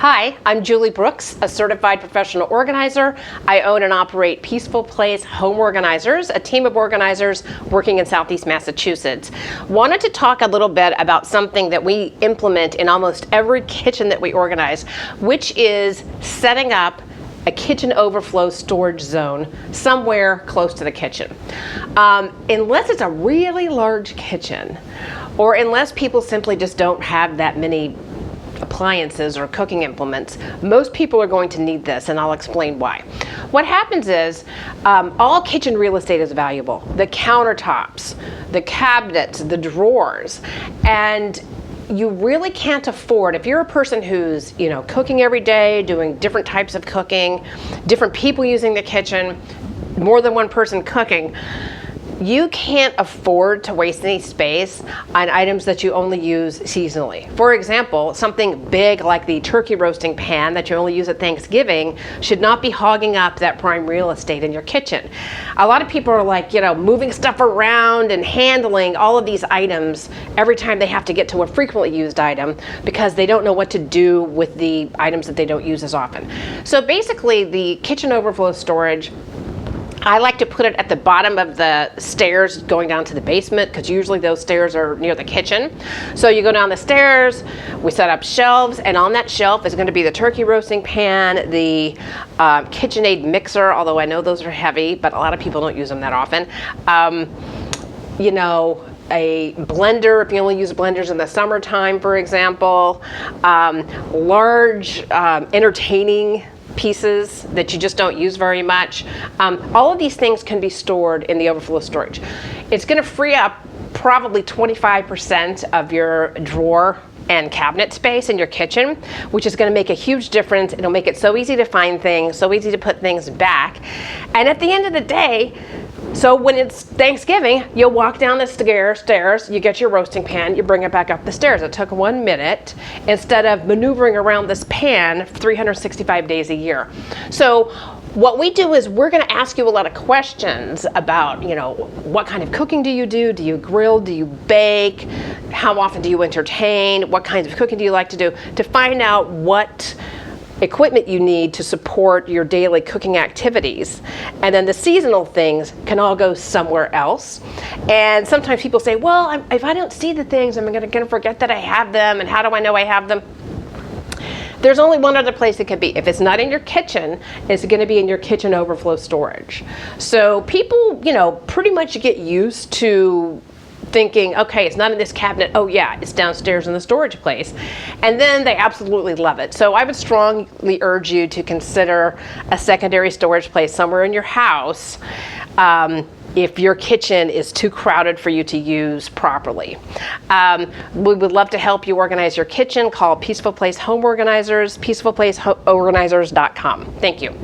Hi, I'm Julie Brooks, a certified professional organizer. I own and operate Peaceful Place Home Organizers, a team of organizers working in Southeast Massachusetts. Wanted to talk a little bit about something that we implement in almost every kitchen that we organize, which is setting up a kitchen overflow storage zone somewhere close to the kitchen. Unless it's a really large kitchen, or unless people simply just don't have that many appliances or cooking implements, most people are going to need this, and I'll explain why. What happens is all kitchen real estate is valuable. The countertops, the cabinets, the drawers, and you really can't afford, if you're a person who's cooking every day, doing different types of cooking, different people using the kitchen, more than one person cooking, you can't afford to waste any space on items that you only use seasonally. For example, something big like the turkey roasting pan that you only use at Thanksgiving should not be hogging up that prime real estate in your kitchen. A lot of people are like, moving stuff around and handling all of these items every time they have to get to a frequently used item because they don't know what to do with the items that they don't use as often. So basically, the kitchen overflow storage, I like to put it at the bottom of the stairs going down to the basement, because usually those stairs are near the kitchen. So you go down the stairs, we set up shelves, and on that shelf is going to be the turkey roasting pan, the KitchenAid mixer, although I know those are heavy, but a lot of people don't use them that often. A blender, if you only use blenders in the summertime, for example. Large entertaining pieces that you just don't use very much. All of these things can be stored in the overflow storage. It's going to free up probably 25% of your drawer and cabinet space in your kitchen, which is going to make a huge difference. It'll make it so easy to find things, so easy to put things back. And at the end of the day, so when it's Thanksgiving, you'll walk down the stairs, you get your roasting pan, you bring it back up the stairs. It took 1 minute instead of maneuvering around this pan 365 days a year. So what we do is we're going to ask you a lot of questions about, what kind of cooking do you do? Do you grill? Do you bake? How often do you entertain? What kinds of cooking do you like to do? To find out what equipment you need to support your daily cooking activities. And then the seasonal things can all go somewhere else. And sometimes people say, well, if I don't see the things, I'm going to forget that I have them, and how do I know I have them? There's only one other place it could be. If it's not in your kitchen, it's going to be in your kitchen overflow storage. So people, pretty much get used to thinking, okay, it's not in this cabinet. Oh yeah, it's downstairs in the storage place. And then they absolutely love it. So I would strongly urge you to consider a secondary storage place somewhere in your house if your kitchen is too crowded for you to use properly. We would love to help you organize your kitchen. Call Peaceful Place Home Organizers, peacefulplaceorganizers.com. Thank you.